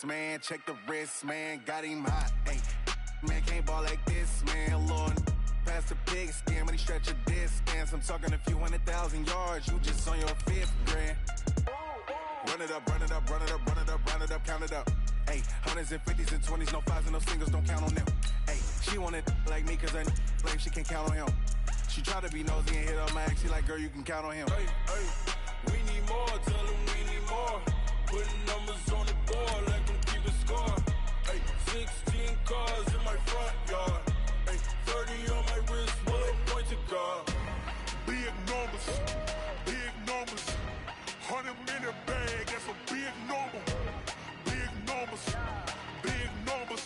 man. Check the wrist, man. Got him hot. Hey, man, can't ball like this, man. Lord, past the pig skin when he stretch a distance. I'm talking a few 100,000 yards. You just on your 5th grand. Run it up, run it up, run it up, run it up, run it up, count it up. Hey, hundreds and 50s and 20s, no 5s and no singles, don't count on them. Hey, she wanted like me cause her blame, she can't count on him. She tried to be nosy and hit up my ex, she like, girl, you can count on him. Hey, we need more, tell them we need more. Putting numbers on the board, let them keep it score. Hey, 16 cars in my front yard. Hey, 30 on my wrist, bullet point to God. Big numbers, big numbers. 100-minute bag, that's a big number. Big numbers, big numbers.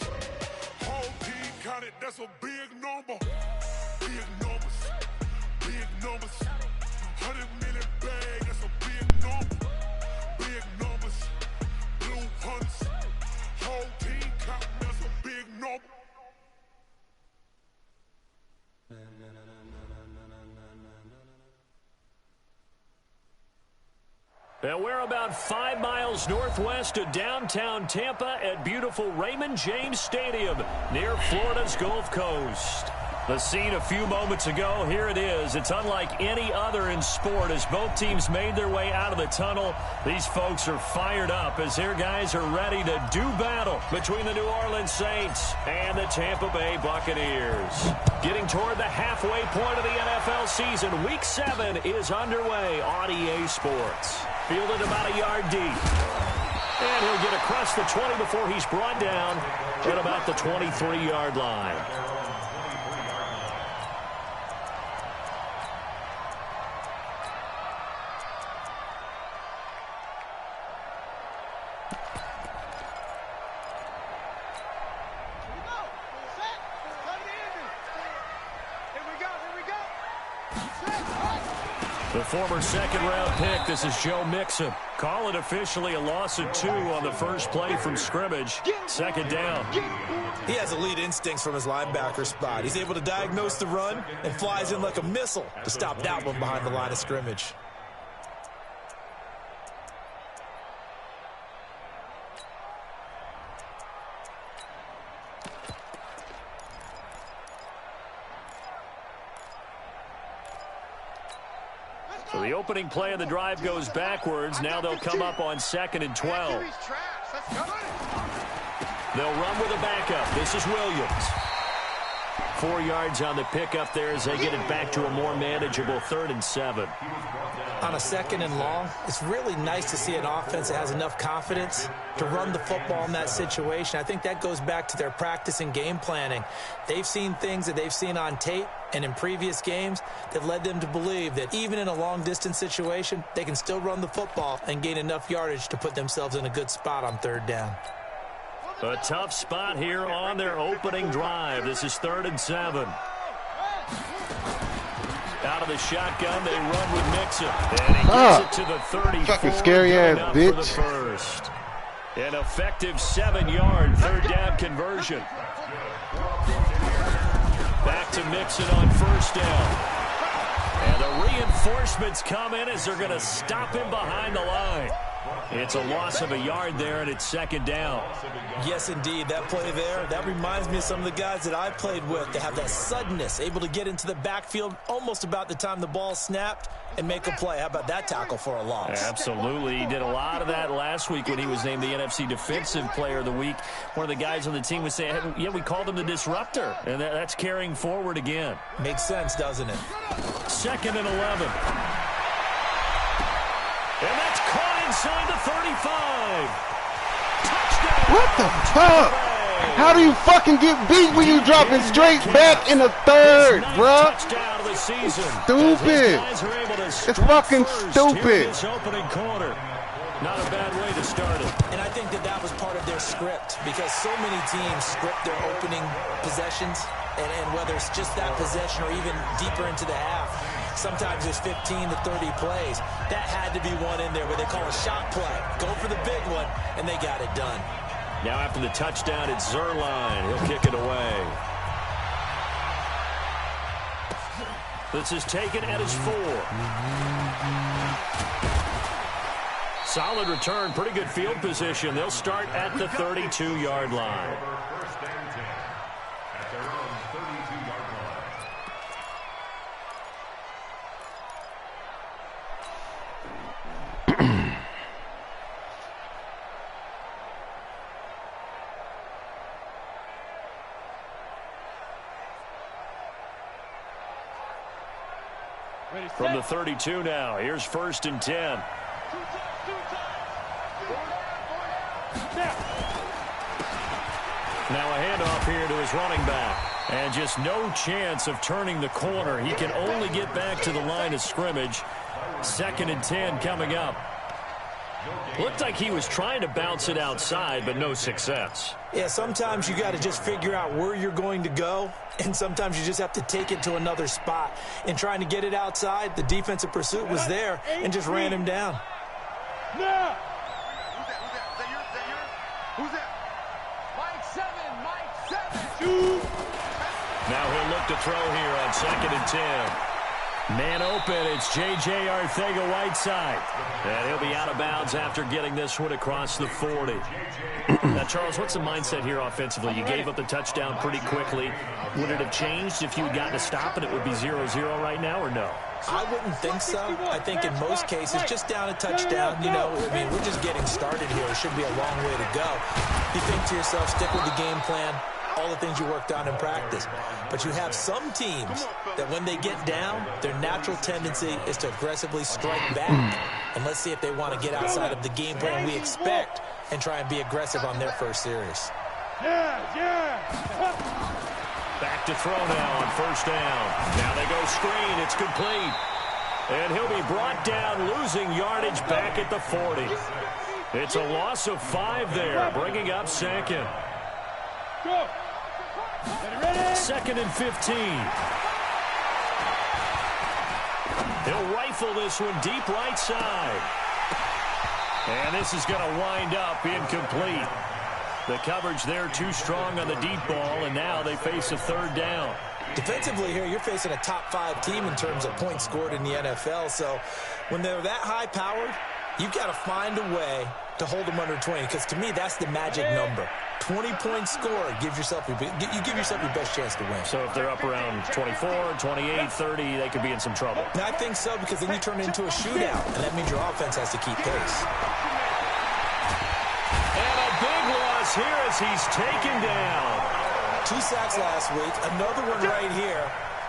Whole team counted, that's a big number. Big numbers, big numbers. 100-minute bag, that's a big number. Big numbers, blue hunts. Whole team counting, that's a big number. And we're about 5 miles northwest of downtown Tampa at beautiful Raymond James Stadium near Florida's Gulf Coast. The scene a few moments ago, here it is. It's unlike any other in sport as both teams made their way out of the tunnel. These folks are fired up as their guys are ready to do battle between the New Orleans Saints and the Tampa Bay Buccaneers. Getting toward the halfway point of the NFL season, Week 7 is underway on EA Sports. Fielded about a yard deep. And he'll get across the 20 before he's brought down at about the 23-yard line. The former second-round pick, this is Joe Mixon. Call it officially a loss of 2 on the first play from scrimmage. Second down. He has elite instincts from his linebacker spot. He's able to diagnose the run and flies in like a missile to stop that one behind the line of scrimmage. So the opening play of the drive goes backwards. Now they'll come up on 2nd and 12. They'll run with a backup. This is Williams. 4 yards on the pickup there as they get it back to a more manageable 3rd and 7. On a 2nd and long, it's really nice to see an offense that has enough confidence to run the football in that situation. I think that goes back to their practice and game planning. They've seen things that they've seen on tape and in previous games that led them to believe that even in a long-distance situation, they can still run the football and gain enough yardage to put themselves in a good spot on 3rd down. A tough spot here on their opening drive. This is 3rd and 7. Out of the shotgun, they run with Mixon. And he gets it to the 34. Fucking scary ass bitch. For the first. An effective 7-yard 3rd down conversion. Back to Mixon on 1st down. And the reinforcements come in as they're going to stop him behind the line. It's a loss of a yard there, and it's 2nd down. Yes, indeed. That play there, that reminds me of some of the guys that I played with. They have that suddenness, able to get into the backfield almost about the time the ball snapped and make a play. How about that tackle for a loss? Absolutely. He did a lot of that last week when he was named the NFC Defensive Player of the Week. One of the guys on the team was saying, yeah, we called him the disruptor, and that's carrying forward again. Makes sense, doesn't it? 2nd and 11. And that's caught inside the 35. Touchdown. What the fuck? How do you fucking get beat when you dropping straight back in the 3rd, bruh? Stupid. It's fucking stupid. Opening quarter. Not a bad way to start it. And I think that was part of their script because so many teams script their opening possessions, and whether it's just that possession or even deeper into the half, sometimes there's 15 to 30 plays. That had to be one in there where they call a shot play. Go for the big one, and they got it done. Now after the touchdown, it's Zerline. He'll kick it away. This is taken at his 4. Solid return, pretty good field position. They'll start at the 32-yard line. From the 32 now, here's 1st and 10. Now a handoff here to his running back. And just no chance of turning the corner. He can only get back to the line of scrimmage. 2nd and 10 coming up. Looked like he was trying to bounce it outside, but no success. Yeah, sometimes you got to just figure out where you're going to go, and sometimes you just have to take it to another spot. In trying to get it outside, the defensive pursuit was there and just ran him down. No! Who's that? Mike 7. Now he'll look to throw here on 2nd and 10. Man open, it's J.J. Arcega-Whiteside. And he'll be out of bounds after getting this one across the 40. Now, Charles, what's the mindset here offensively? You gave up the touchdown pretty quickly. Would it have changed if you had gotten a stop and it would be 0-0 right now, or no? I wouldn't think so. I think in most cases, just down a touchdown, you know, I mean, we're just getting started here. It should be a long way to go. You think to yourself, stick with the game plan, all the things you worked on in practice. But you have some teams that when they get down, their natural tendency is to aggressively strike back. And let's see if they want to get outside of the game plan we expect and try and be aggressive on their first series. Back to throw now on 1st down. Now they go screen. It's complete. And he'll be brought down, losing yardage back at the 40. It's a loss of 5 there, bringing up 2nd. Go. 2nd and 15. He'll rifle this one deep right side. And this is going to wind up incomplete. The coverage there too strong on the deep ball, and now they face a 3rd down. Defensively here, you're facing a top 5 team in terms of points scored in the NFL. So when they're that high-powered, you've got to find a way to hold them under 20, because to me, that's the magic number. 20-point score gives yourself you give yourself your best chance to win. So if they're up around 24, 28, 30, they could be in some trouble. And I think so, because then you turn it into a shootout, and that means your offense has to keep pace. And a big loss here as he's taken down. 2 sacks last week, another one right here.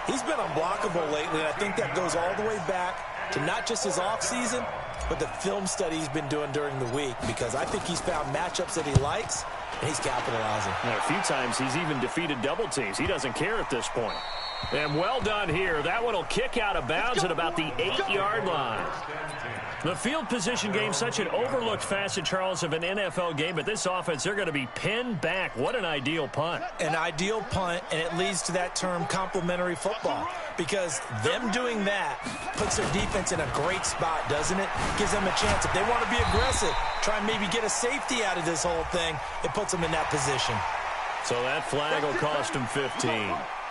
He's been unblockable lately, and I think that goes all the way back to not just his offseason, but the film study he's been doing during the week, because I think he's found matchups that he likes, and he's capitalizing. Now, a few times he's even defeated double teams. He doesn't care at this point. And well done here. That one will kick out of bounds at about the 8-yard line. The field position game, such an overlooked facet, Charles, of an NFL game. But this offense, they're going to be pinned back. What an ideal punt. An ideal punt, and it leads to that term complementary football. Because them doing that puts their defense in a great spot, doesn't it? Gives them a chance. If they want to be aggressive, try and maybe get a safety out of this whole thing, it puts them in that position. So that flag will cost him 15.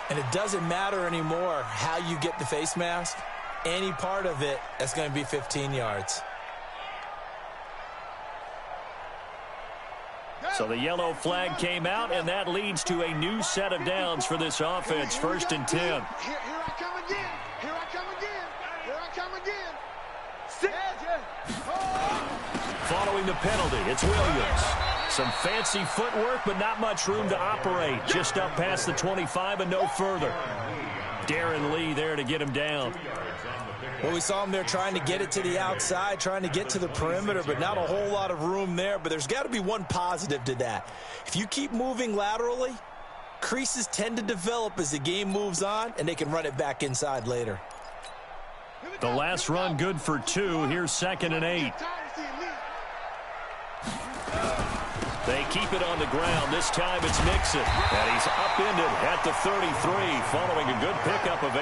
And it doesn't matter anymore how you get the face mask. Any part of it, that's going to be 15 yards. So the yellow flag came out, and that leads to a new set of downs for this offense. 1st and 10. Here I come again. Here I come again. Here I come again. Following the penalty, it's Williams. Some fancy footwork, but not much room to operate. Just up past the 25 and no further. Darren Lee there to get him down. Well, we saw him there trying to get it to the outside, trying to get to the perimeter, but not a whole lot of room there. But there's got to be one positive to that. If you keep moving laterally, creases tend to develop as the game moves on, and they can run it back inside later. The last run good for 2. Here's 2nd and 8. They keep it on the ground. This time it's Mixon. And he's upended at the 33 following a good pickup of 8.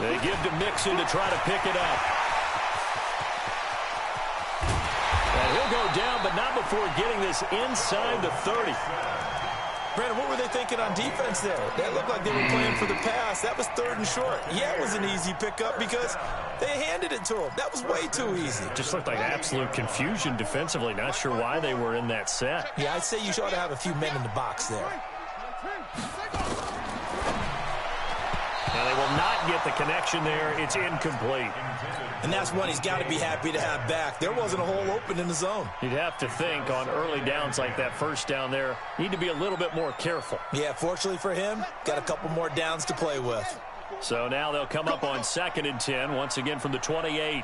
They give to Mixon to try to pick it up. And he'll go down, but not before getting this inside the 30. Brandon, what were they thinking on defense there? That looked like they were playing for the pass. That was 3rd and short. Yeah, it was an easy pickup because they handed it to him. That was way too easy. Just looked like absolute confusion defensively. Not sure why they were in that set. Yeah, I'd say you ought to have a few men in the box there. Now they will not get the connection there. It's incomplete. And that's one he's got to be happy to have back. There wasn't a hole open in the zone. You'd have to think on early downs like that first down there, need to be a little bit more careful. Yeah, fortunately for him, got a couple more downs to play with. So now they'll come up on 2nd and 10, once again from the 28.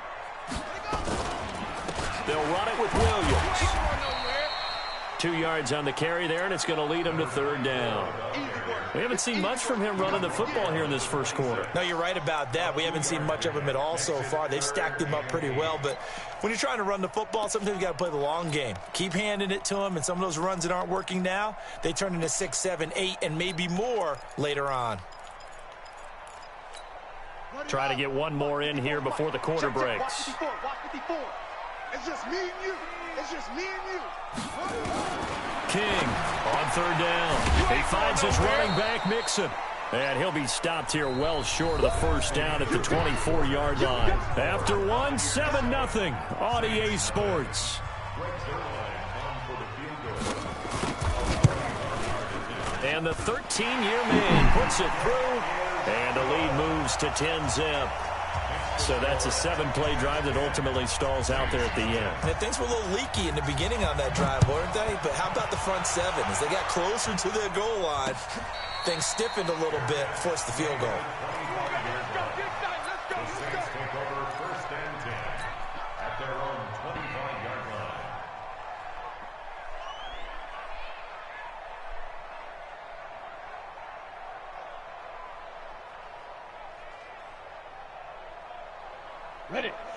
They'll run it with Williams. 2 yards on the carry there, and it's going to lead them to 3rd down. We haven't seen much from him running the football here in this first quarter. No, you're right about that. We haven't seen much of him at all so far. They've stacked him up pretty well, but when you're trying to run the football, sometimes you got to play the long game. Keep handing it to him, and some of those runs that aren't working now, they turn into 6, 7, 8, and maybe more later on. Try to get one more in here before the quarter breaks. It's just me and you. It's just me and you. King on 3rd down. He finds his running back, Mixon. And he'll be stopped here well short of the first down at the 24-yard line. After one, 7-0 on EA Sports. And the 13-year man puts it through, and the lead moves to 10-zip. So that's a 7-play drive that ultimately stalls out there at the end. And things were a little leaky in the beginning on that drive, weren't they? But how about the front 7? As they got closer to their goal line, things stiffened a little bit, forced the field goal.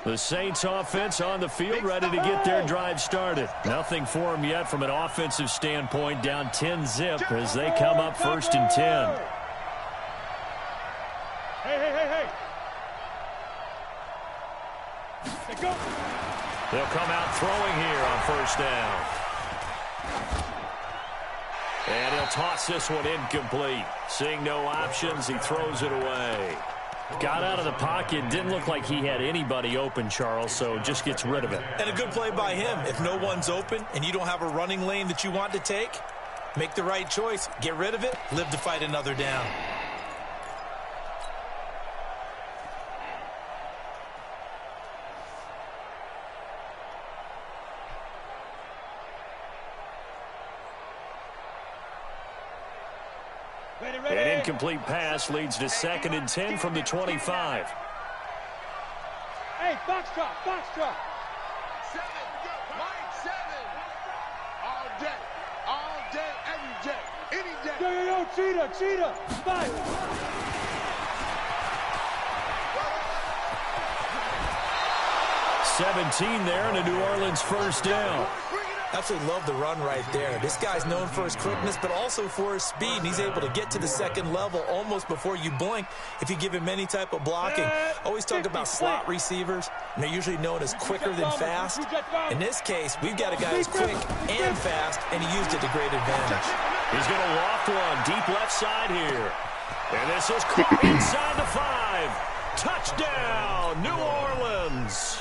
The Saints offense on the field, ready to get their drive started. Nothing for them yet from an offensive standpoint, down 10-zip as they come up 1st and 10. Hey. Go. They'll come out throwing here on 1st down. And he'll toss this one incomplete. Seeing no options, he throws it away. Got out of the pocket. Didn't look like he had anybody open, Charles, so just gets rid of it. And a good play by him. If no one's open and you don't have a running lane that you want to take, make the right choice. Get rid of it. Live to fight another down. An incomplete pass leads to 2nd and 10 from the 25. Hey, box drop. 7, Mike 7. All day, every day, any day. Yo, cheetah. 5. 17 there and a New Orleans 1st down. Absolutely love the run right there. This guy's known for his quickness, but also for his speed. And he's able to get to the 2nd level almost before you blink if you give him any type of blocking. Always talk about slot receivers, and they're usually known as quicker than fast. In this case, we've got a guy who's quick and fast, and he used it to great advantage. He's going to loft one deep left side here. And this is caught inside the 5. Touchdown, New Orleans.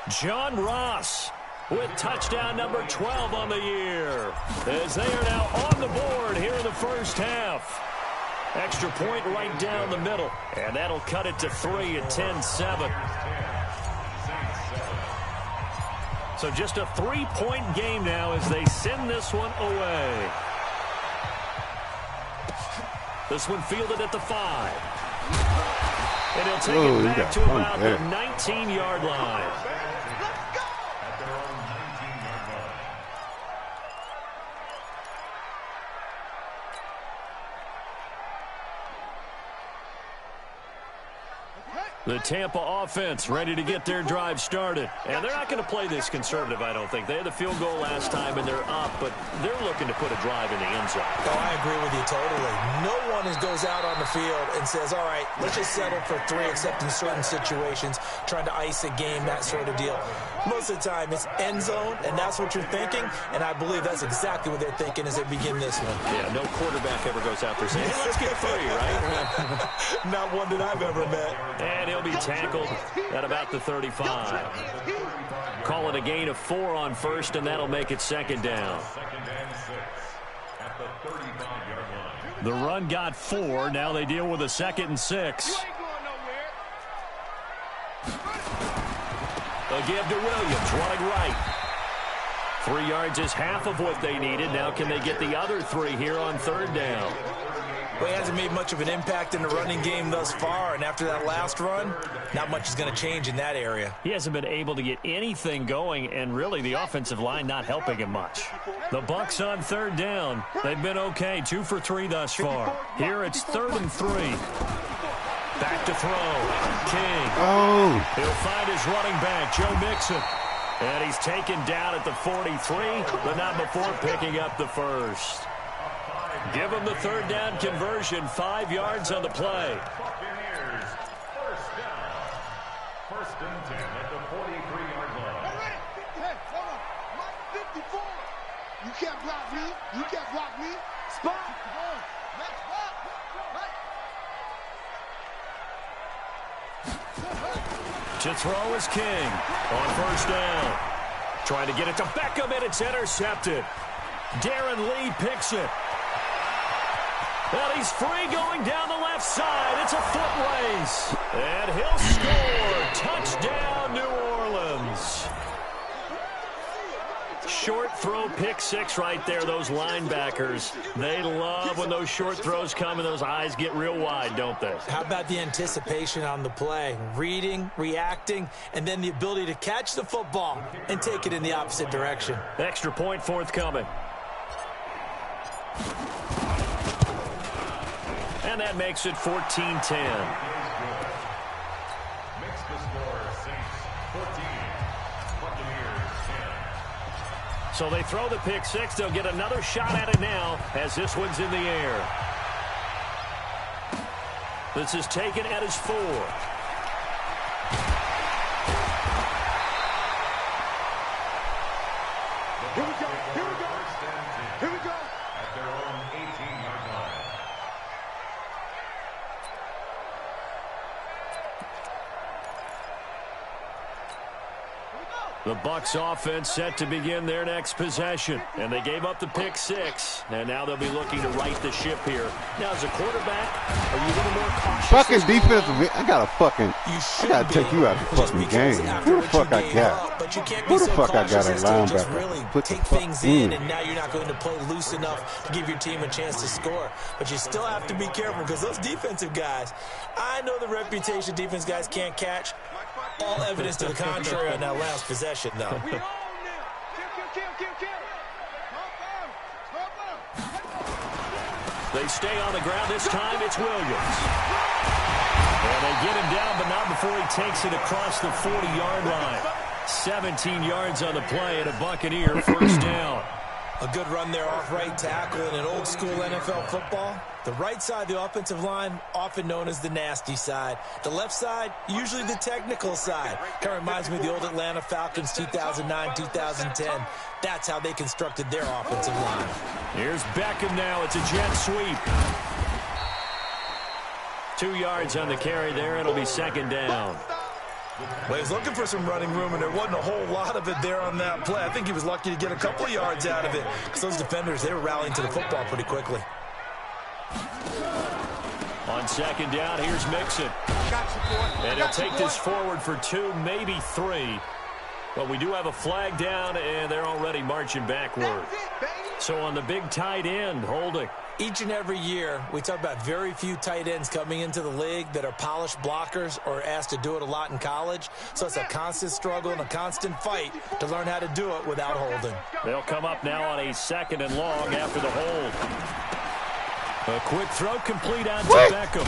John Ross with touchdown number 12 on the year, as they are now on the board here in the first half. Extra point right down the middle, and that'll cut it to 3 at 10-7. So just a 3-point game now as they send this one away. This one fielded at the 5. And he'll take it back to about the 19-yard line. The Tampa offense ready to get their drive started. And they're not going to play this conservative, I don't think. They had the field goal last time, and they're up, but they're looking to put a drive in the end zone. Oh, I agree with you totally. No one goes out on the field and says, all right, let's just settle for 3, except in certain situations, trying to ice a game, that sort of deal. Most of the time, it's end zone, and that's what you're thinking, and I believe that's exactly what they're thinking as they begin this one. Yeah, no quarterback ever goes out there saying, hey, let's get 3, right? Not one that I've ever met. And he'll be tackled at about the 35. Call it a gain of 4 on first, and that'll make it second down. The run got 4. Now they deal with a 2nd and 6. A give to Williams, running right. 3 yards is half of what they needed. Now can they get the other 3 here on 3rd down? Well, he hasn't made much of an impact in the running game thus far, and after that last run, not much is going to change in that area. He hasn't been able to get anything going, and really the offensive line not helping him much. The Bucs on 3rd down. They've been okay, 2 for 3 thus far. Here it's 3rd and 3. Back to throw. King. Oh. He'll find his running back, Joe Mixon. And he's taken down at the 43, but not before picking up the first. Give him the 3rd down conversion, 5 yards on the play. First and 10 at the 43-yard line. Hey, hold on. My 54. You can't block me. You can't block me. Spot. Next spot. To throw is King on 1st down. Trying to get it to Beckham, and it's intercepted. Darren Lee picks it. And he's free going down the left side. It's a foot race. And he'll score. Touchdown, New Orleans. Short throw, pick 6 right there. Those linebackers, they love when those short throws come and those eyes get real wide, don't they? How about the anticipation on the play? Reading, reacting, and then the ability to catch the football and take it in the opposite direction. Extra point forthcoming. And that makes it 14-10. Makes the score Saints 14, Buccaneers 10. So they throw the pick 6. They'll get another shot at it now as this one's in the air. This is taken at his 4. Here we go. Here we go. Here we go. At their own 18-yard line. The Bucs offense set to begin their next possession. And they gave up the pick 6. And now they'll be looking to right the ship here. Now, as a quarterback, are you a little more cautious? Fucking defensive. I gotta take you out the fucking game. Who the fuck I got? But you can't Who be the so fuck I got cautious at as to just linebacker? really Put the take fuck things in, in. and now you're not going to play loose enough to give your team a chance to score. But you still have to be careful because those defensive guys, I know the reputation defense guys can't catch. All evidence to the contrary on that last possession, though. We own them. Kill. They stay on the ground. This time it's Williams. And they get him down, but not before he takes it across the 40-yard line. 17 yards on the play and a Buccaneer first down. A good run there off right tackle in an old-school NFL football. The right side of the offensive line, often known as the nasty side. The left side, usually the technical side. Kind of reminds me of the old Atlanta Falcons 2009, 2010. That's how they constructed their offensive line. Here's Beckham now. It's a jet sweep. 2 yards on the carry there. It'll be second down. Well, he's looking for some running room, and there wasn't a whole lot of it there on that play. I think he was lucky to get a couple of yards out of it because those defenders, they were rallying to the football pretty quickly. On second down, here's Mixon. And he'll take this forward for 2, maybe 3. But we do have a flag down, and they're already marching backward. So on the big tight end, holding. Each and every year, we talk about very few tight ends coming into the league that are polished blockers or asked to do it a lot in college. So it's a constant struggle and a constant fight to learn how to do it without holding. They'll come up now on a 2nd and long after the hold. A quick throw complete out to Beckham.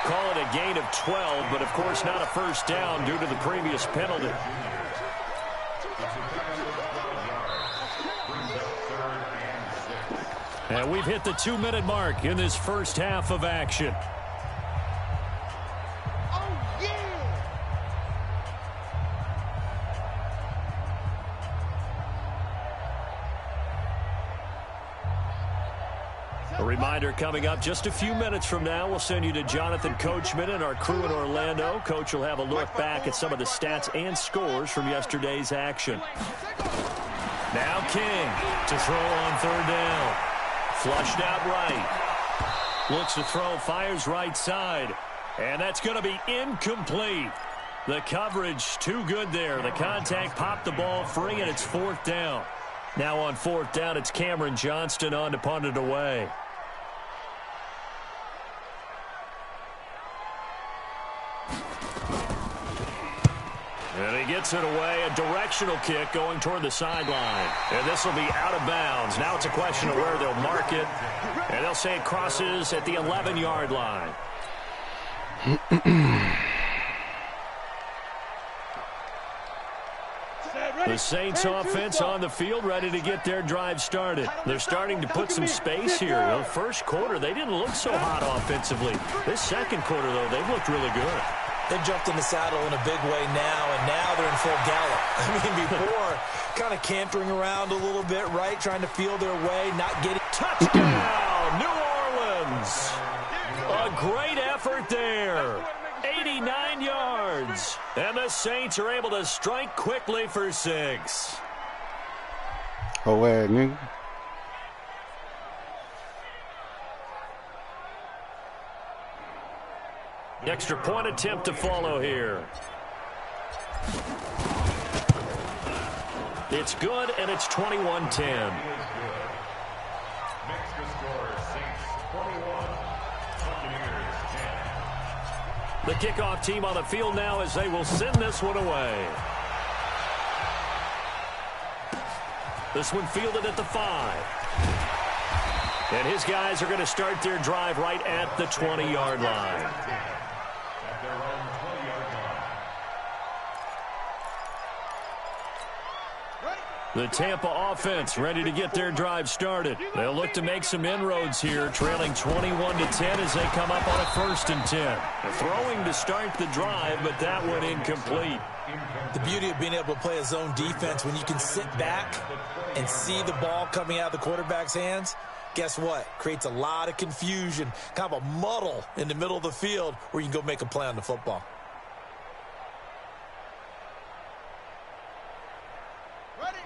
Call it a gain of 12, but of course not a first down due to the previous penalty. And we've hit the 2-minute mark in this first half of action. A reminder coming up just a few minutes from now, we'll send you to Jonathan Coachman and our crew in Orlando. Coach will have a look back at some of the stats and scores from yesterday's action. Now King to throw on third down. Flushed out right. Looks to throw, fires right side. And that's going to be incomplete. The coverage too good there. The contact popped the ball free, and it's fourth down. Now on fourth down, it's Cameron Johnston on to punt it away. And he gets it away, a directional kick going toward the sideline. And this will be out of bounds. Now it's a question of where they'll mark it. And they'll say it crosses at the 11-yard line. The Saints offense on the field, ready to get their drive started. They're starting to put some space here. The first quarter, they didn't look so hot offensively. This second quarter, though, they've looked really good. They jumped in the saddle in a big way now, and now they're in full gallop. I mean, before, kind of cantering around a little bit, right, trying to feel their way, not getting... Touchdown, New Orleans! A great effort there. 89 yards. And the Saints are able to strike quickly for 6. Oh, nigga. Extra point attempt to follow here. It's good, and it's 21-10. The kickoff team on the field now as they will send this one away. This one fielded at the 5. And his guys are going to start their drive right at the 20-yard line. The Tampa offense ready to get their drive started. They'll look to make some inroads here, trailing 21-10 as they come up on a 1st and 10. They're throwing to start the drive, but that one incomplete. The beauty of being able to play a zone defense when you can sit back and see the ball coming out of the quarterback's hands, guess what? Creates a lot of confusion, kind of a muddle in the middle of the field where you can go make a play on the football.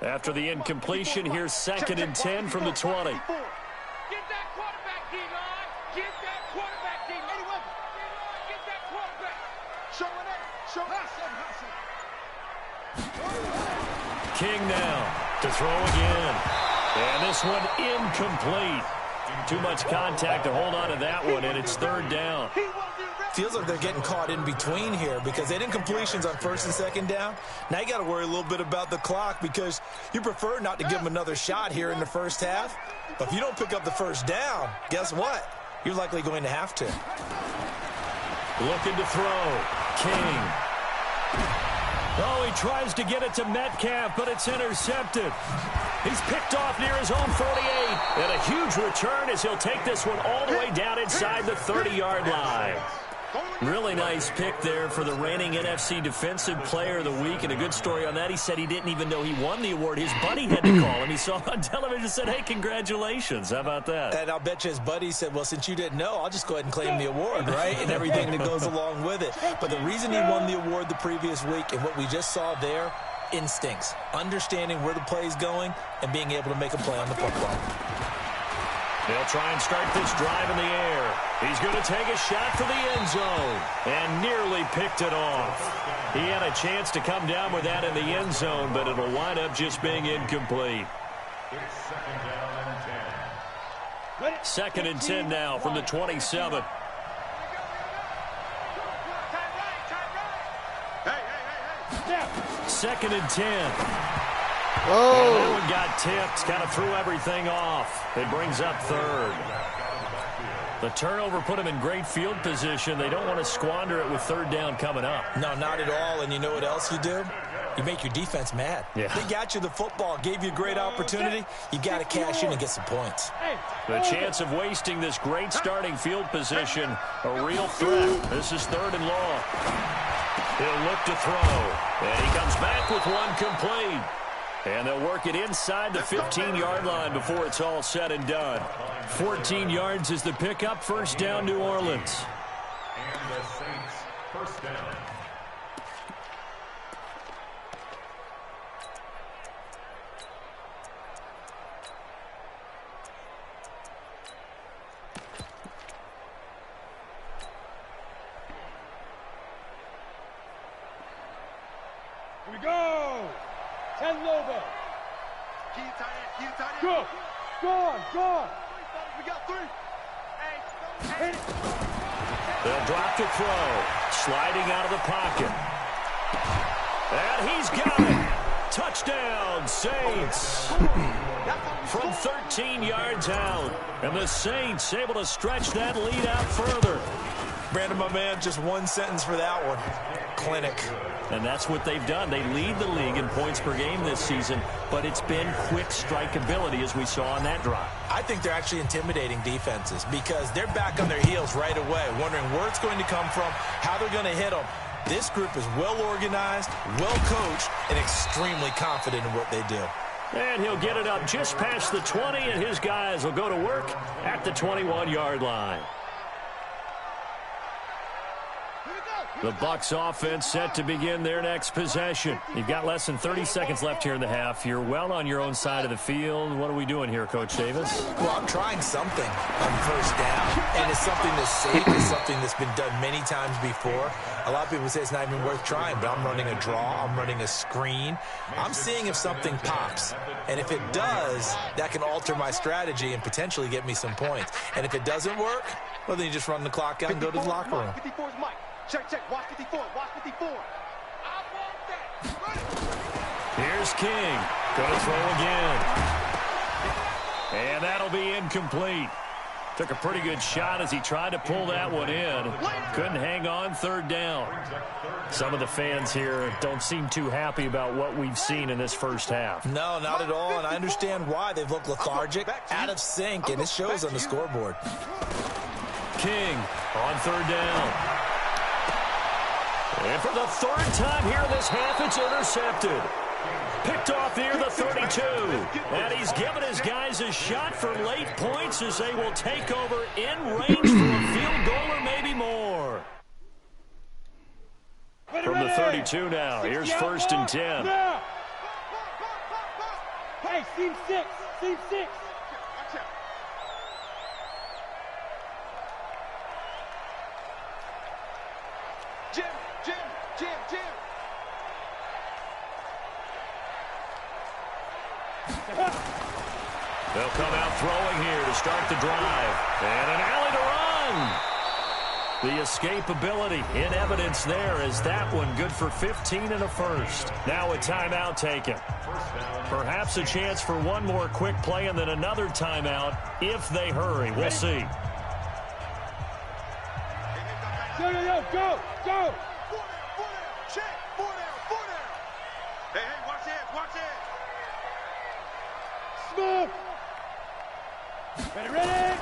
After the incompletion, here's 2nd and 10 from the 20. Get that quarterback, D-line. Get that quarterback, D-line. Anyone, get that quarterback. Show it up. Show us. King now to throw again. And this one incomplete. Too much contact to hold on to that one, and it's 3rd down. Feels like they're getting caught in between here because they did incompletions on 1st and 2nd down. Now you got to worry a little bit about the clock because you prefer not to give them another shot here in the first half. But if you don't pick up the 1st down, guess what? You're likely going to have to. Looking to throw. King. Oh, he tries to get it to Metcalf, but it's intercepted. He's picked off near his own 48. And a huge return as he'll take this one all the way down inside the 30-yard line. Really nice pick there for the reigning NFC Defensive Player of the Week. And a good story on that. He said he didn't even know he won the award. His buddy had to call him. He saw him on television and said, hey, congratulations. How about that? And I'll bet you his buddy said, well, since you didn't know, I'll just go ahead and claim the award, right? And everything that goes along with it. But the reason he won the award the previous week and what we just saw there, instincts, understanding where the play is going and being able to make a play on the football. They'll try and start this drive in the air. He's going to take a shot for the end zone and nearly picked it off. He had a chance to come down with that in the end zone, but it'll wind up just being incomplete. It's 2nd down and 10. 2nd and 10 now from the 27. Second and 10. Oh. And that one got tipped, kind of threw everything off. It brings up 3rd. The turnover put them in great field position. They don't want to squander it with third down coming up. No, not at all. And you know what else you do? You make your defense mad. Yeah. They got you the football, gave you a great opportunity. You got to cash in and get some points. The chance of wasting this great starting field position, a real threat. This is 3rd and long. He'll look to throw. And he comes back with one complete. And they'll work it inside the 15-yard line before it's all said and done. 14 yards is the pickup. First down, New Orleans. And the Saints, first down. Here we go. 10 Lobo. Go. Go on. We got 3. Hit it. They'll drop to throw. Sliding out of the pocket. And he's got it. Touchdown, Saints. From 13 yards out. And the Saints able to stretch that lead out further. Brandon, my man, just one sentence for that one. Clinic. And that's what they've done. They lead the league in points per game this season, but it's been quick strike ability as we saw on that drive. I think they're actually intimidating defenses because they're back on their heels right away, wondering where it's going to come from, how they're going to hit them. This group is well organized, well coached, and extremely confident in what they do. And he'll get it up just past the 20, and his guys will go to work at the 21-yard line. The Bucs offense set to begin their next possession. You've got less than 30 seconds left here in the half. You're well on your own side of the field. What are we doing here, Coach Davis? Well, I'm trying something on first down, and it's something that's safe. It's something that's been done many times before. A lot of people say it's not even worth trying, but I'm running a draw. I'm running a screen. I'm seeing if something pops, and if it does, that can alter my strategy and potentially get me some points. And if it doesn't work, well, then you just run the clock out and go to the locker room. 54's Mike. Check. Watch 54. Watch 54. I want that. Here's King. Gonna throw again. And that'll be incomplete. Took a pretty good shot as he tried to pull that one in. Couldn't hang on, third down. Some of the fans here don't seem too happy about what we've seen in this first half. No, not at all, and I understand why. They've looked lethargic, out of sync, and it shows on the scoreboard. King on third down. And for the third time here in this half, it's intercepted. Picked off near the 32. And he's given his guys a shot for late points as they will take over in range for a field goal or maybe more. From the 32 now, here's 1st and 10. Hey, seam 6. Jim. They'll come out throwing here to start the drive. And an alley to run. The escapability in evidence there is that one good for 15 and a first. Now a timeout taken. Perhaps a chance for one more quick play and then another timeout if they hurry. We'll see. Go. Check. 4 down. Hey, watch it. Smooth. Ready.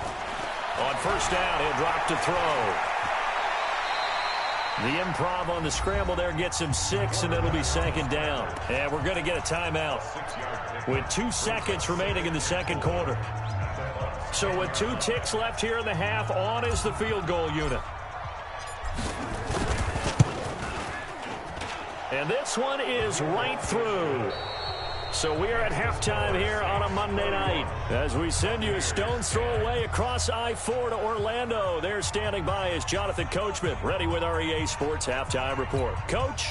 On first down, he'll drop to throw. The improv on the scramble there gets him 6, and it'll be 2nd down. And we're going to get a timeout with 2 seconds remaining in the second quarter. So with 2 ticks left here in the half, on is the field goal unit. And this one is right through. So we are at halftime here on a Monday night as we send you a stone's throw away across I-4 to Orlando. There standing by is Jonathan Coachman, ready with our EA Sports Halftime Report. Coach?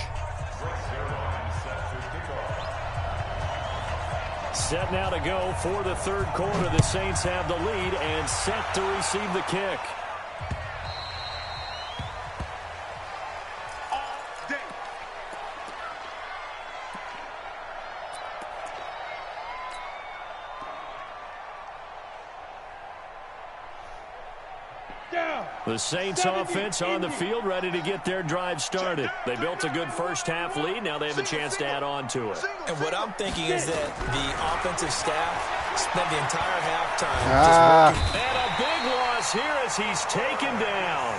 Set now to go for the third quarter. The Saints have the lead and set to receive the kick. The Saints offense on the field, ready to get their drive started. They built a good first half lead. Now they have a chance to add on to it. And what I'm thinking is that the offensive staff spent the entire halftime just working. And a big loss here as he's taken down.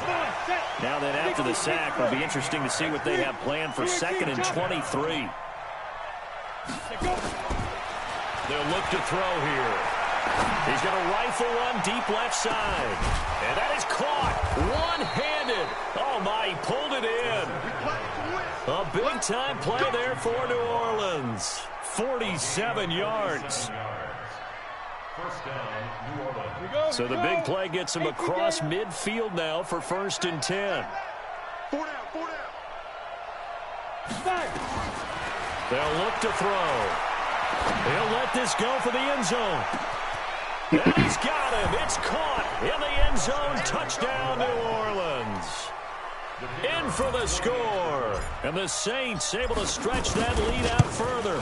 Now then, after the sack, it'll be interesting to see what they have planned for 2nd and 23. They'll look to throw here. He's going to rifle one deep left side. And that is caught one-handed. Oh, my, he pulled it in. A big-time play there for New Orleans. 47 yards. So the big play gets him across midfield now for 1st and 10. They'll look to throw. He'll let this go for the end zone. And he's got him. It's caught in the end zone. Touchdown, New Orleans. In for the score. And the Saints able to stretch that lead out further.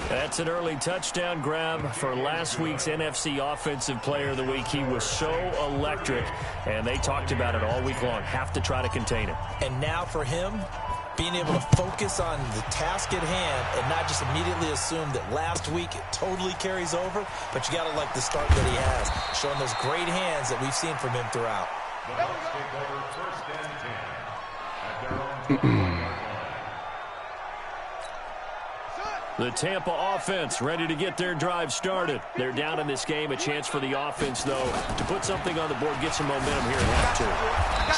That's an early touchdown grab for last week's NFC Offensive Player of the Week. He was so electric, and they talked about it all week long. Have to try to contain it. And now for him, being able to focus on the task at hand and not just immediately assume that last week it totally carries over, but you got to like the start that he has, showing those great hands that we've seen from him throughout. The Bucs take over 1st and 10 at their own 21-yard line. The Tampa offense ready to get their drive started. They're down in this game. A chance for the offense, though, to put something on the board, get some momentum here at half 2.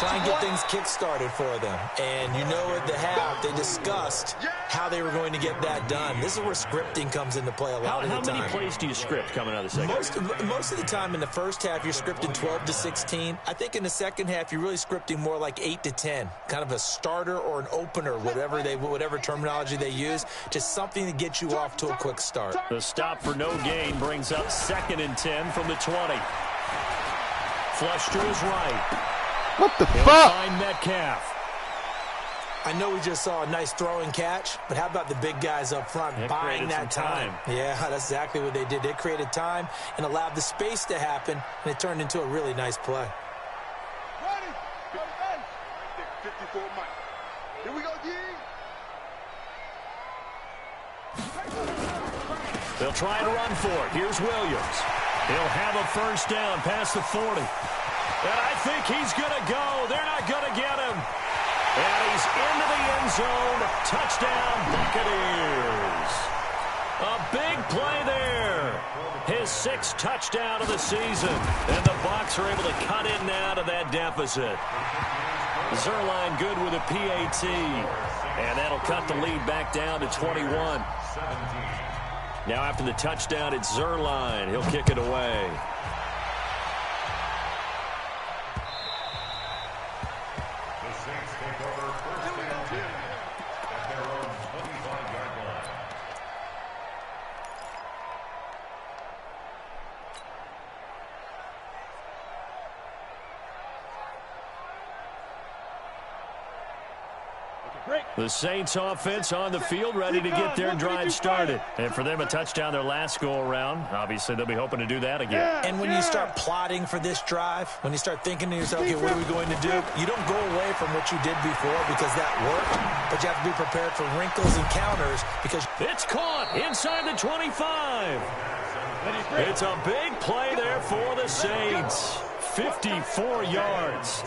Try and get things kick-started for them. And you know at the half, they discussed how they were going to get that done. This is where scripting comes into play a lot of the time. How many plays do you script coming out of the second half? Most of the time in the first half, you're scripting 12 to 16. I think in the second half, you're really scripting more like 8 to 10. Kind of a starter or an opener, whatever terminology they use. Just something to get you off to a quick start. The stop for no gain brings up 2nd and 10 from the 20. Flush to his right. What the He'll fuck? find Metcalf. I know we just saw a nice throwing catch, but how about the big guys up front buying that time? Yeah, that's exactly what they did. They created time and allowed the space to happen, and it turned into a really nice play. 54 Mike. Here we go, D. They'll try to run for it. Here's Williams. He'll have a first down past the 40. And I think he's going to go. They're not going to get him. And he's into the end zone. Touchdown, Buccaneers. A big play there. His 6th touchdown of the season. And the Bucs are able to cut in now to that deficit. Zerline good with a PAT. And that'll cut the lead back down to 21. Now after the touchdown, it's Zerline. He'll kick it away. The Saints take over 1st and 10 at their own 25-yard line. The Saints offense on the field ready to get their drive started. And for them, a touchdown their last go-around. Obviously, they'll be hoping to do that again. And when you start plotting for this drive, when you start thinking to yourself, okay, what are we going to do? You don't go away from what you did before because that worked, but you have to be prepared for wrinkles and counters because it's caught inside the 25. It's a big play there for the Saints. 54 yards.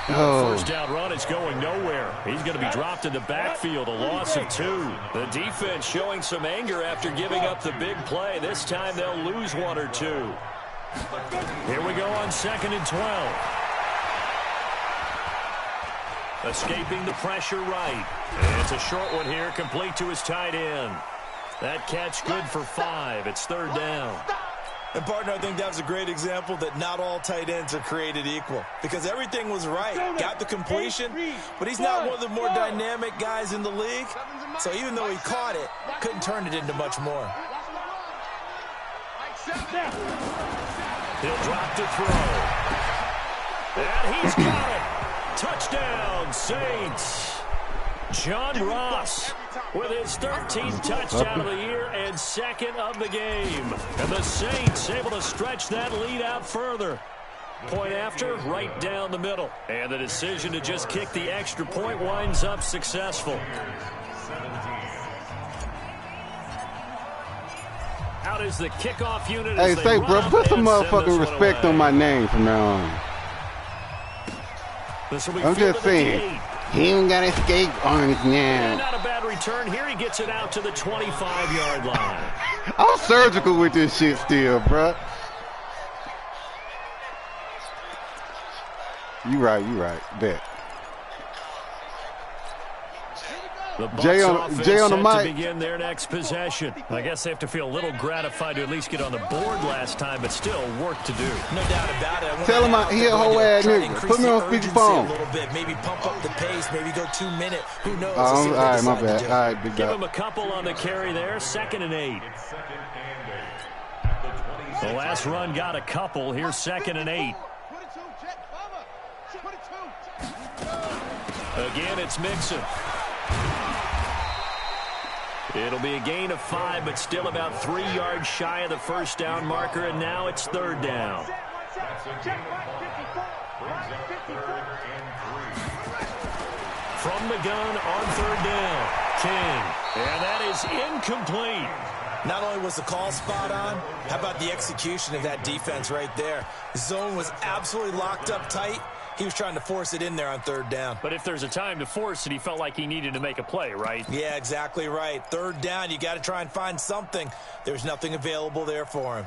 First down run is going nowhere. He's going to be dropped in the backfield, a loss of 2. The defense showing some anger after giving up the big play. This time they'll lose 1 or 2. Here we go on 2nd and 12. Escaping the pressure right. And it's a short one here, complete to his tight end. That catch good for 5. It's 3rd down. And, partner, I think that was a great example that not all tight ends are created equal because everything was right. Got the completion, but he's not one of the more dynamic guys in the league. So even though he caught it, couldn't turn it into much more. He'll drop to throw. And he's got it. Touchdown, Saints. John Ross with his 13th touchdown of the year and second of the game. And the Saints able to stretch that lead out further. Point after, right down the middle. And the decision to just kick the extra point winds up successful. Out is the kickoff unit. Hey, say, bro, put some motherfucking respect on my name from now on. I'm just saying, he ain't got escape arms now. Not a bad return here. He gets it out to the 25-yard line. I'm surgical with this shit still, bro. You right, bet. The Jay on the mic. To begin their next possession. I guess they have to feel a little gratified to at least get on the board last time, but still work to do. No doubt about it. Tell him he a whole ass nigga. Put me on speakerphone. A little bit, maybe pump up the pace, maybe go 2 minutes. Who knows? All right, my bad. All right, big Give guy. him a couple on the carry there. 2nd and 8. The last run got a couple. Here's 2nd and 8. Again, it's Mixon. It'll be a gain of 5, but still about 3 yards shy of the first down marker, and now it's 3rd down. From the gun on 3rd down, King. And that is incomplete. Not only was the call spot on, how about the execution of that defense right there? The zone was absolutely locked up tight. He was trying to force it in there on 3rd down. But if there's a time to force it, he felt like he needed to make a play, right? Yeah, exactly right. 3rd down, you got to try and find something. There's nothing available there for him.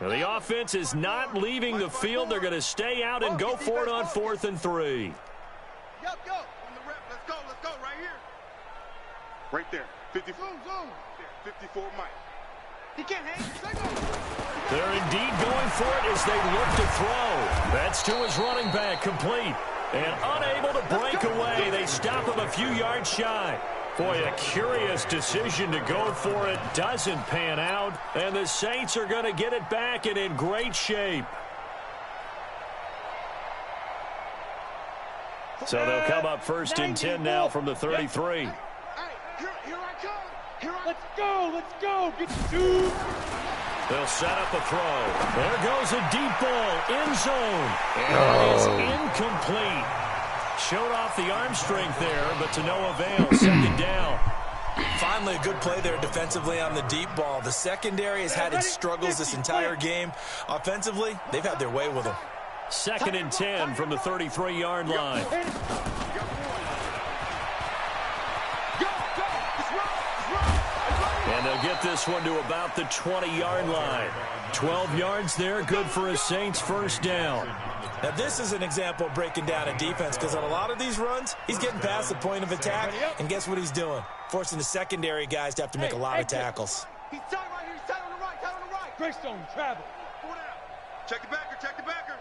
Well, the offense is not leaving the field. They're going to stay out and go for it on 4th and 3. Go. On the rep. Let's go right here. Right there. 54. Zoom. 54 Mike. He can't hang. They're indeed going for it as they look to throw. That's to his running back, complete. And unable to break away. They stop him a few yards shy. Boy, a curious decision to go for it. Doesn't pan out. And the Saints are going to get it back and in great shape. So they'll come up 1st and 10 now from the 33. Here I come. Let's go. Get the dude. They'll set up a throw. There goes a deep ball, end zone. And it is incomplete. Showed off the arm strength there, but to no avail. 2nd down. Finally, a good play there defensively on the deep ball. The secondary has had its struggles this entire game. Offensively, they've had their way with them. 2nd and 10 from the 33-yard line. And they'll get this one to about the 20-yard line. 12 yards there, good for a Saints 1st down. Now, this is an example of breaking down a defense because on a lot of these runs, he's getting past the point of attack, and guess what he's doing? Forcing the secondary guys to have to make a lot of tackles. He's tight right here. He's tight on the right. Greystone, travel. Go down. Check the backer.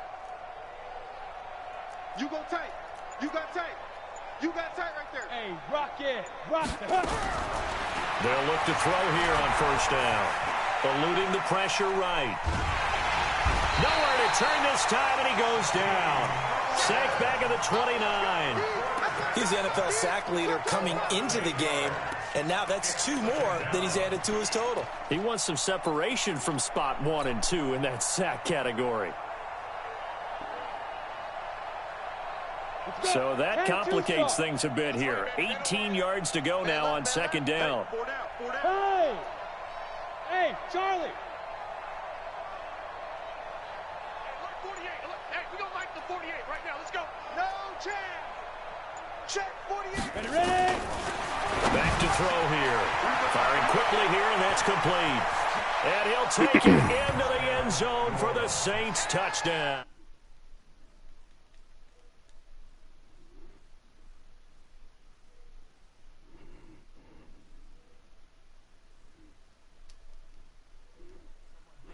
You go tight. You got tight right there. Hey, rock it. They'll look to throw here on 1st down. Eluding the pressure right. Nowhere to turn this time, and he goes down. Sack back at the 29. He's the NFL sack leader coming into the game, and now that's 2 more than he's added to his total. He wants some separation from spot 1 and 2 in that sack category. So that complicates things a bit here. 18 yards to go now on 2nd down. Hey, Charlie. We don't like the 48 right now. Let's go. No chance. Check 48. Ready. Back to throw here. Firing quickly here, and that's complete. And he'll take it into the end zone for the Saints touchdown.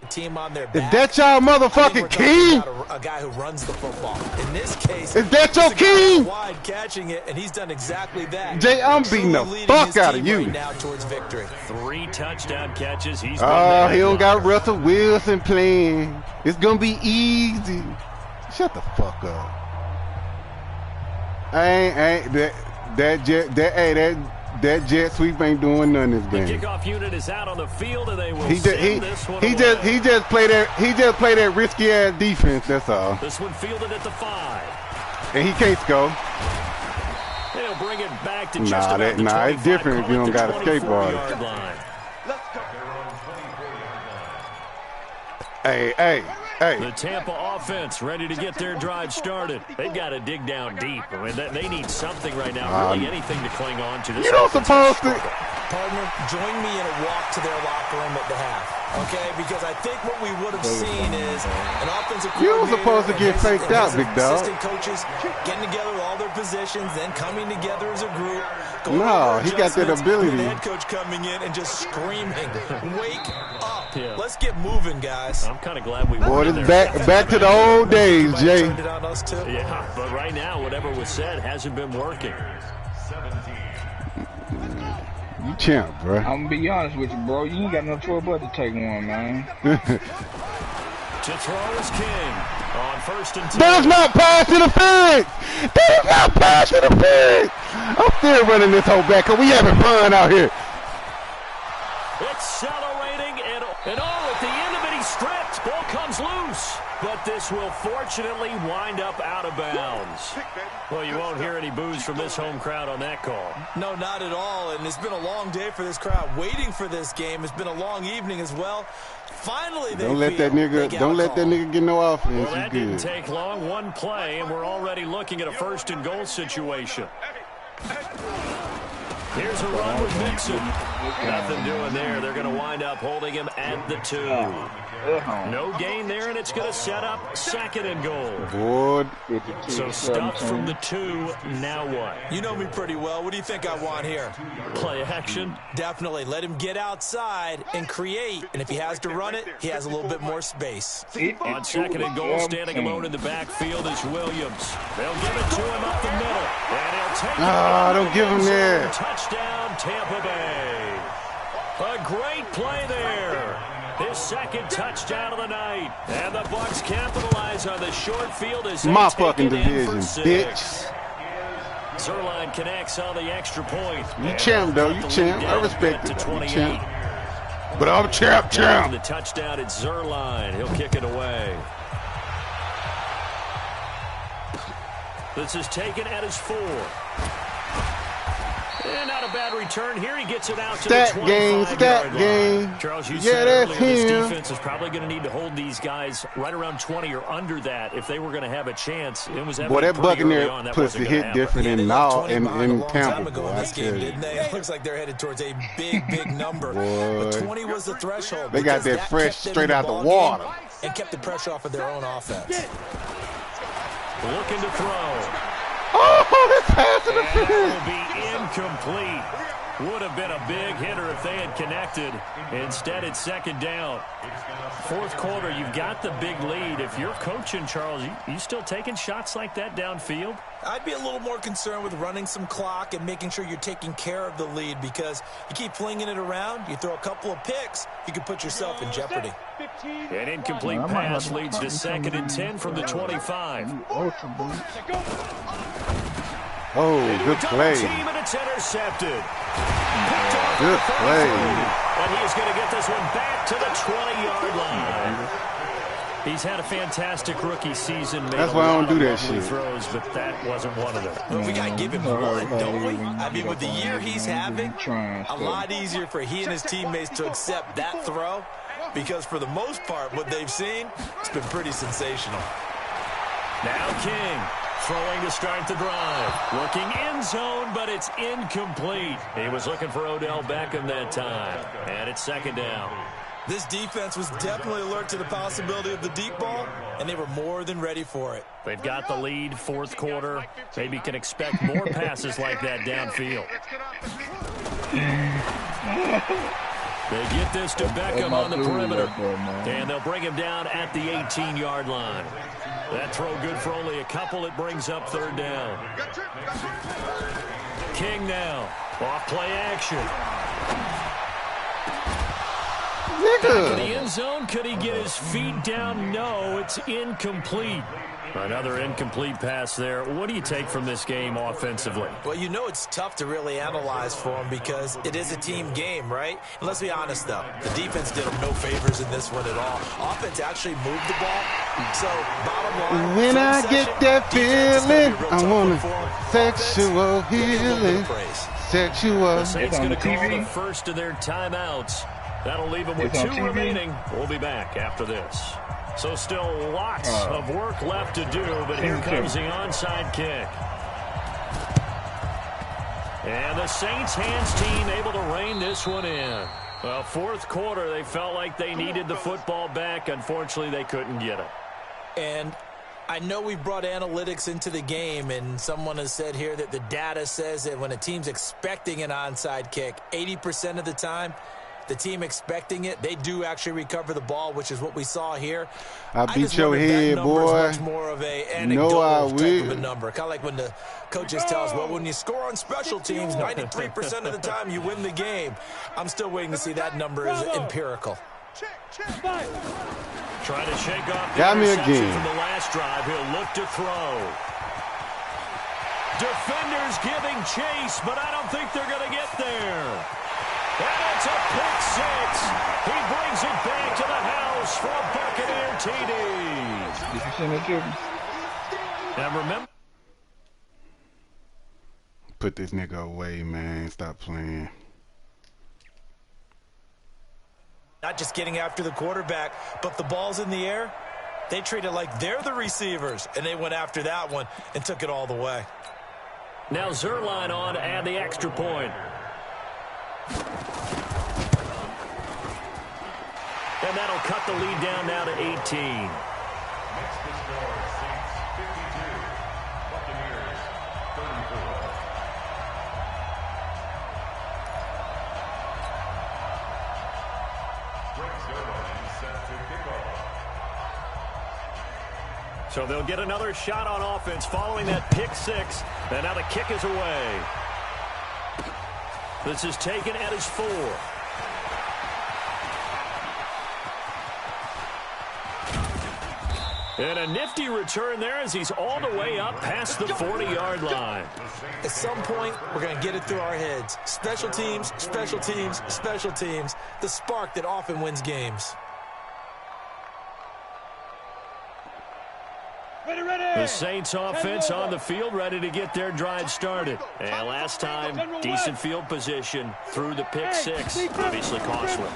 Team on their back. Is that y'all motherfucking king? A guy who runs the football. In this case, is that your king? Wide catching it, and he's done exactly that. Jay, I'm beating the fuck out of you. Right now towards victory. 3 touchdown catches. He's he don't got Russell Wilson playing. It's gonna be easy. Shut the fuck up. That jet sweep ain't doing nothing this The game. kickoff unit is out on the field, and they will He just played that risky ass defense. That's all. This one fielded at the 5. And he can't score. They'll bring it back to just about the 25. It's different if you don't got a skateboard. Let's go. Hey. The Tampa offense ready to get their drive started. They've got to dig down deep. I mean, they need something right now, really anything to cling on to. You don't supposed to. Partner, join me in a walk to their locker room at the half, okay? Because I think what we would have seen is an offensive coordinator. You don't supposed to get faked out, big dog. Assistant coaches getting together with all their positions, then coming together as a group. No, he got that ability. The head coach coming in and just screaming, "Wake up! Yeah. Let's get moving, guys." I'm kind of glad we Boy, were this there. back to the old days, Jay. Turned it on us too. Yeah, but right now, whatever was said hasn't been working. You champ, bro. I'm gonna be honest with you, bro. You ain't got no choice but to take one, man. To throw is King on 1st and 10. That's not pass interference. That's not pass interference. I'm still running this whole back because we having fun out here. Accelerating and at the end of it, he's stripped. Ball comes loose. But this will fortunately wind up out of bounds. Well, you won't hear any boos from this home crowd on that call. No, not at all. And it's been a long day for this crowd. Waiting for this game. It's been a long evening as well. Finally, don't let that nigga get no offense. Well, that didn't take long. One play, and we're already looking at a 1st and goal situation. Here's a run with Mixon. Nothing doing there. They're going to wind up holding him at the 2. No gain there, and it's going to set up 2nd and goal. Boy. So stuffed from the 2. Now what? You know me pretty well. What do you think I want here? Play action? Definitely. Let him get outside and create. And if he has to run it, he has a little bit more space. On 2nd and goal, standing alone in the backfield is Williams. They'll give it to him up the middle. And he'll take it. Don't give him there. Touchdown, Tampa Bay. A great play there. His 2nd touchdown of the night. And the Bucs capitalize on the short field as my fucking division, bitch. Zerline connects on the extra point. You champ, though. You champ. I respect it. You champ. But I'm champ. The touchdown at Zerline. He'll kick it away. This is taken at his 4. And not a bad return here. He gets it out to the 25-yard line. Charles, you said earlier this defense is probably going to need to hold these guys right around 20 or under that if they were going to have a chance. It was boy, that Buccaneer pussy hit different in Tampa. It looks like they're headed towards a big number. But 20 was the threshold. They got that fresh straight out the water. And kept the pressure off of their own offense. Looking to throw. Oh, this pass interference. Will be incomplete. Would have been a big hitter if they had connected. Instead, it's 2nd down. 4th quarter, you've got the big lead. If you're coaching, Charles, you still taking shots like that downfield? I'd be a little more concerned with running some clock and making sure you're taking care of the lead, because you keep flinging it around, you throw a couple of picks, you can put yourself in jeopardy. An incomplete pass leads to 2nd and 10 from the 25. Oh, good play. Team, and it's intercepted. Good play. And he's going to get this one back to the 20-yard line. He's had a fantastic rookie season. That's why I don't do that shit. Throws, but that wasn't one of them. Well, we got to give him one, don't we? I mean, with the year he's having, a lot easier for he and his teammates to accept that throw, because for the most part, what they've seen, it's been pretty sensational. Now King. Throwing to start the drive. Looking end zone, but it's incomplete. He was looking for Odell Beckham that time. And it's 2nd down. This defense was definitely alert to the possibility of the deep ball, and they were more than ready for it. They've got the lead, 4th quarter. Maybe can expect more passes like that downfield. They get this to Beckham on the perimeter. And they'll bring him down at the 18-yard line. That throw good for only a couple. It brings up 3rd down. King now. Off play action. Back to the Nigga. end zone. Could he get his feet down? No, it's incomplete. Another incomplete pass there. What do you take from this game offensively? Well, you know it's tough to really analyze for him because it is a team game, right? And let's be honest, though. The defense did him no favors in this one at all. Offense actually moved the ball. So, bottom line, When I get that feeling, I want sexual healing. Sexual. The Saints going to call the first of their timeouts. That'll leave them with 2 remaining. We'll be back after this. So still lots of work left to do, but here comes the onside kick. And the Saints hands team able to rein this one in. Well, fourth quarter, they felt like they needed the football back. Unfortunately, they couldn't get it. And I know we brought analytics into the game, and someone has said here that the data says that when a team's expecting an onside kick, 80% of the time, the team expecting it, they do actually recover the ball, which is what we saw here. I beat your head, boy. Much more of a anecdotal type of a number. Kind of like when the coaches tell us, well, when you score on special teams, 93% of the time you win the game. I'm still waiting to see that number is empirical. Trying to shake off the Got me interception again. from the last drive. He'll look to throw. Defenders giving chase, but I don't think they're going to get there. And it's a pick six. He brings it back to the house for a Buccaneer TD. And remember, Put this nigga away, man. Stop playing. Not just getting after the quarterback, but the ball's in the air. They treat it like they're the receivers, and they went after that one and took it all the way. now Zerline on to add the extra point. And that'll cut the lead down now to 18. Makes the score Saints 52, Buccaneers 34. Greg Zerline set to kick off. So they'll get another shot on offense following that pick six. And now the kick is away. This is taken at his 4. And a nifty return there as he's all the way up past the 40-yard line. At some point, we're going to get it through our heads. Special teams, special teams, special teams. The spark that often wins games. The Saints offense on the field, ready to get their drive started. And last time, decent field position through the pick six. Obviously costly.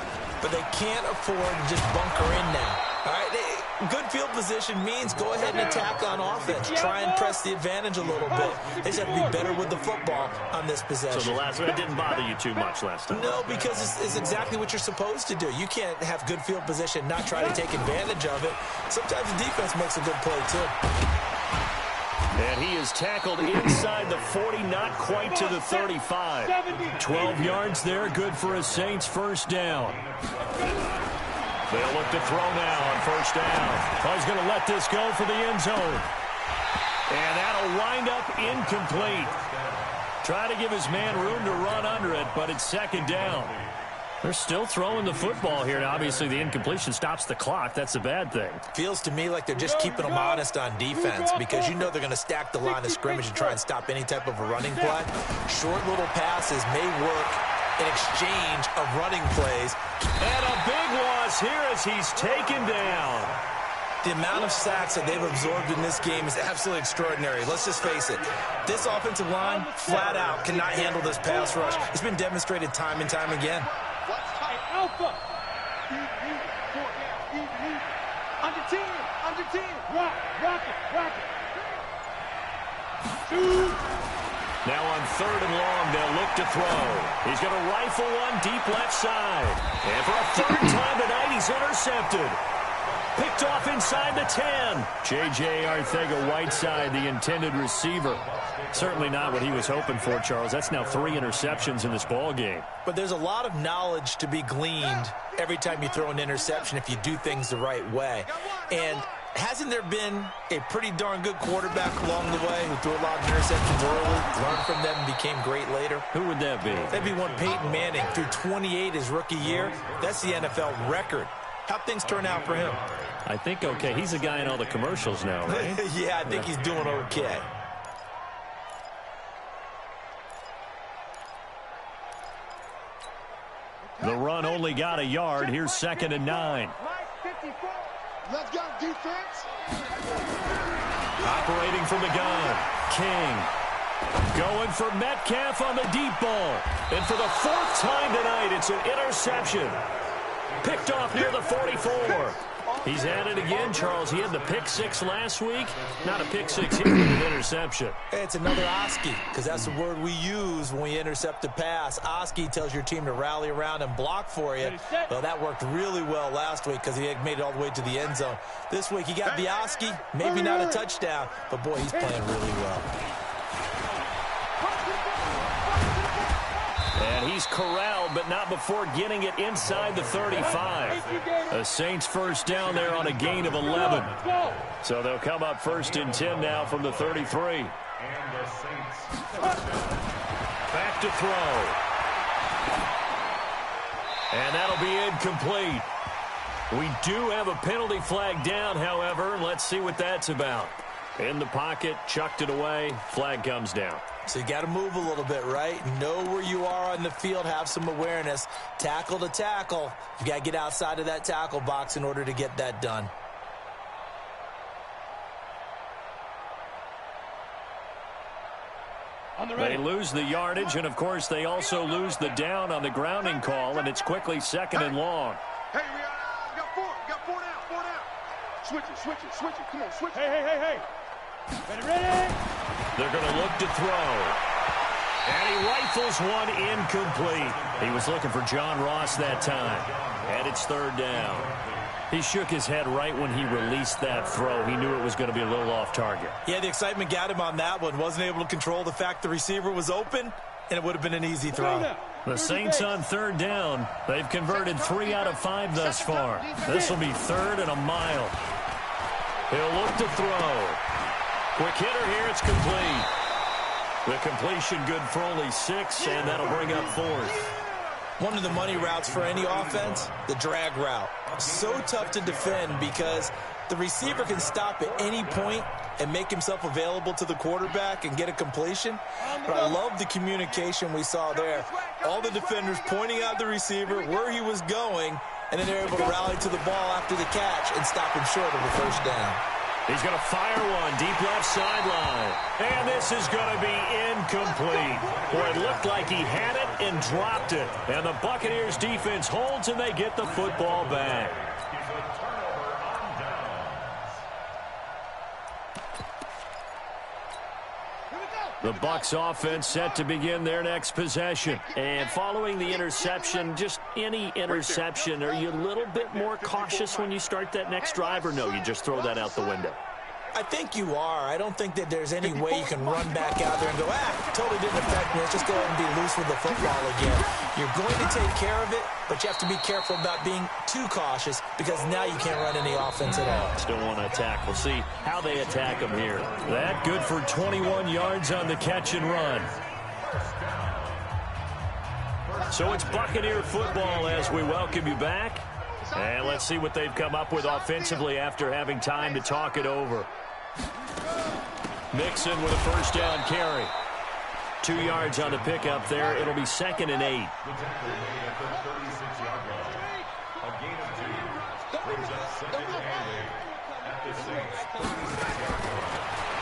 But they can't afford to just bunker in now. All right, good field position means go ahead and attack on offense. Try and press the advantage a little bit. They just have to be better with the football on this possession. So the last one didn't bother you too much last time? No, because it's exactly what you're supposed to do. You can't have good field position, not try to take advantage of it. Sometimes the defense makes a good play, too. And he is tackled inside the 40, not quite to the 35. 12 yards there, good for a Saints first down. They'll look to throw now on first down. Oh, he's going to let this go for the end zone. And that'll wind up incomplete. Try to give his man room to run under it, but it's second down. They're still throwing the football here. Now, obviously, the incompletion stops the clock. That's a bad thing. Feels to me like they're just keeping them honest on defense because you know they're going to stack the line of scrimmage and try and stop any type of a running play. Short little passes may work in exchange of running plays. And a big loss here as he's taken down. The amount of sacks that they've absorbed in this game is absolutely extraordinary. Let's just face it. This offensive line, flat out, cannot handle this pass rush. It's been demonstrated time and time again. Alpha. Under 10. Rock it. Now on third and long, they'll look to throw. He's going to rifle one deep left side. And for a third time tonight, he's intercepted. Picked off inside the 10. J.J. Arcega-Whiteside, the intended receiver. Certainly not what he was hoping for, Charles. That's now 3 interceptions in this ball game. But there's a lot of knowledge to be gleaned every time you throw an interception if you do things the right way. And Hasn't there been a pretty darn good quarterback along the way who threw a lot of interceptions early, learned from them, and became great later? Who would that be? That'd be one Peyton Manning. Threw 28 his rookie year. That's the NFL record. How'd things turn out for him? I think okay. He's a guy in all the commercials now, right? Yeah, I think he's doing okay. The run only got a yard. Here's 2nd and 9. Let's go, defense. Operating from the gun. King. Going for Metcalf on the deep ball. And for the 4th time tonight, it's an interception. Picked off near the 44. He's at it again, Charles. He had the pick 6 last week. Not a pick 6 here, but an interception. It's another Oski, because that's the word we use when we intercept a pass. Oski tells your team to rally around and block for you. Well, that worked really well last week because he had made it all the way to the end zone. This week he got the Oski, maybe not a touchdown, but boy, he's playing really well. And he's corralled, but not before getting it inside the 35. The Saints first down there on a gain of 11. So they'll come up 1st and 10 now from the 33. Back to throw. And that'll be incomplete. We do have a penalty flag down, however. Let's see what that's about. In the pocket, chucked it away, flag comes down. So you got to move a little bit, right? Know where you are on the field, have some awareness. Tackle to tackle. You got to get outside of that tackle box in order to get that done. They lose the yardage, and of course they also lose the down on the grounding call, and it's quickly 2nd and long. Hey, we got 4 down. Switch it. Come on, switch it. Hey. Ready? They're going to look to throw. And he rifles one incomplete. He was looking for John Ross that time. And it's 3rd down. He shook his head right when he released that throw. He knew it was going to be a little off target. Yeah, the excitement got him on that one. Wasn't able to control the fact the receiver was open, and it would have been an easy throw. The Saints on 3rd down. They've converted 3 out of 5 thus far. This will be 3rd and a mile. He'll look to throw. Quick hitter here, it's complete. The completion good for only 6, and that'll bring up 4th. One of the money routes for any offense, the drag route. So tough to defend because the receiver can stop at any point and make himself available to the quarterback and get a completion. But I love the communication we saw there. All the defenders pointing out the receiver, where he was going, and then they're able to rally to the ball after the catch and stop him short of a 1st down. He's going to fire one deep left sideline. And this is going to be incomplete. Boy, it looked like he had it and dropped it. And the Buccaneers defense holds and they get the football back. The Bucs offense set to begin their next possession. And following the interception, just any interception, are you a little bit more cautious when you start that next drive, or no, you just throw that out the window? I think you are. I don't think that there's any way you can run back out there and go, totally didn't affect me. Let's just go ahead and be loose with the football again. You're going to take care of it, but you have to be careful about being too cautious because now you can't run any offense at all. Still want to attack. We'll see how they attack them here. That good for 21 yards on the catch and run. So it's Buccaneer football as we welcome you back. And let's see what they've come up with offensively after having time to talk it over. Mixon with a 1st down carry. 2 yards on the pickup there. It'll be 2nd and 8.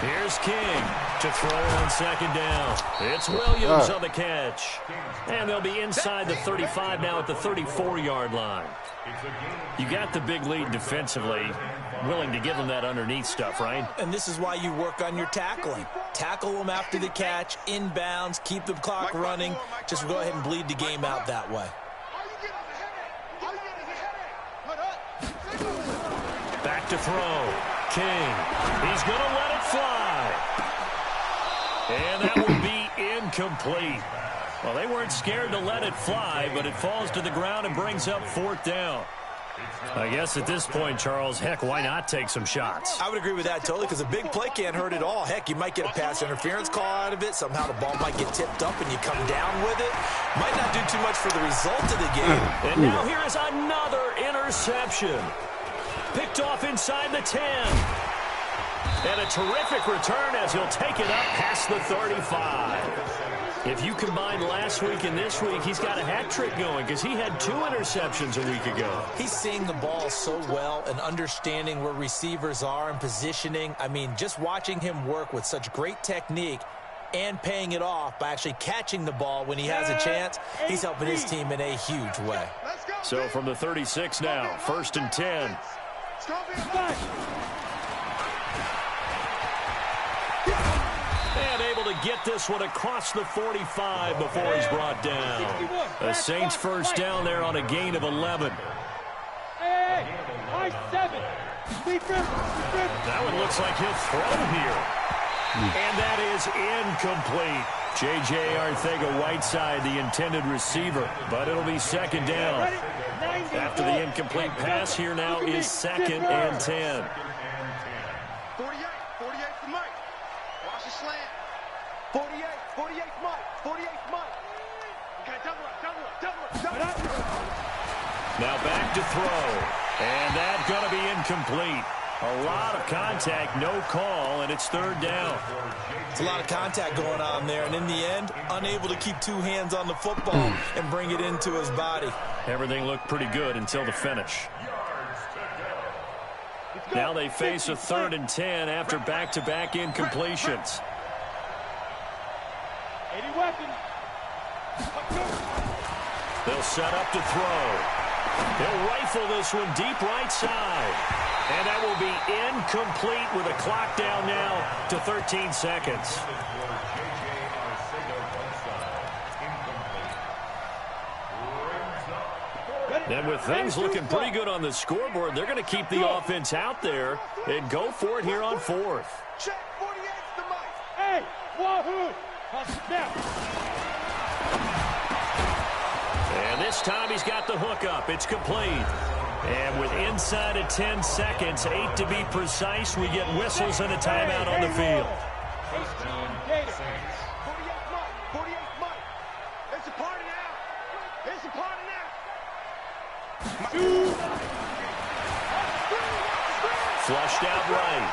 Here's King to throw on 2nd down. It's Williams on the catch. And they'll be inside the 35 now at the 34-yard line. You got the big lead defensively. Willing to give them that underneath stuff, right? And this is why you work on your tackling. Tackle them after the catch, inbounds, keep the clock running. Just go ahead and bleed the game out that way. Back to throw. King. He's going to let it fly. And that will be incomplete. Well, they weren't scared to let it fly, but it falls to the ground and brings up 4th down. I guess at this point, Charles, heck, why not take some shots? I would agree with that totally, because a big play can't hurt at all. Heck, you might get a pass interference call out of it. Somehow the ball might get tipped up and you come down with it. Might not do too much for the result of the game. And now here is another interception. Picked off inside the 10. And a terrific return as he'll take it up past the 35. If you combine last week and this week, he's got a hat trick going because he had 2 interceptions a week ago. He's seeing the ball so well and understanding where receivers are and positioning. I mean, just watching him work with such great technique and paying it off by actually catching the ball when he has a chance, he's helping his team in a huge way. So from the 36 now, 1st and 10. And able to get this one across the 45 before he's brought down. The Saints first down there on a gain of 11. That one looks like he'll throw here. And that is incomplete. J.J. Arcega-Whiteside, the intended receiver, but it'll be 2nd down. After the incomplete pass, here now is 2nd and 10. 48 for Mike. Watch the slant. 48 Mike. 48 Mike. Okay, double up. Now back to throw. And that's going to be incomplete. A lot of contact, no call, and it's 3rd down. It's a lot of contact going on there, and in the end, unable to keep 2 hands on the football and bring it into his body. Everything looked pretty good until the finish. Now they face a 3rd and 10 after back-to-back incompletions. 80 weapons. They'll set up to throw. He'll rifle this one deep right side. And that will be incomplete with a clock down now to 13 seconds. And with things looking pretty good on the scoreboard, they're going to keep the offense out there and go for it here on 4th. Check 48's the mic. Hey, wahoo! And this time he's got the hook up. It's complete. And with inside of 10 seconds, 8 to be precise, we get whistles and a timeout on the field. 48 Mike. It's a party now. It's a party now. Flushed out right.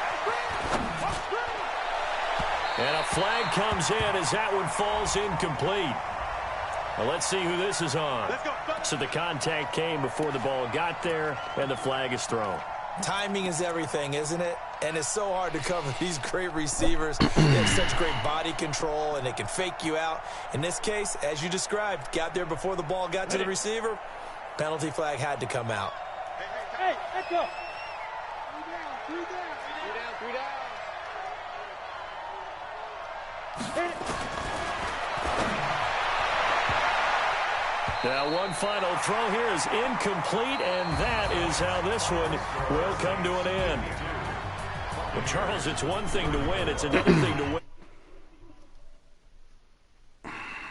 And a flag comes in as that one falls incomplete. Well, let's see who this is on. So the contact came before the ball got there, and the flag is thrown. Timing is everything, isn't it? And it's so hard to cover these great receivers. They have such great body control, and they can fake you out. In this case, as you described, got there before the ball got to the receiver. Penalty flag had to come out. Hey, let's go. 3 down. Now one final throw here is incomplete, and that is how this one will come to an end. Well, Charles, it's one thing to win. It's another thing to win.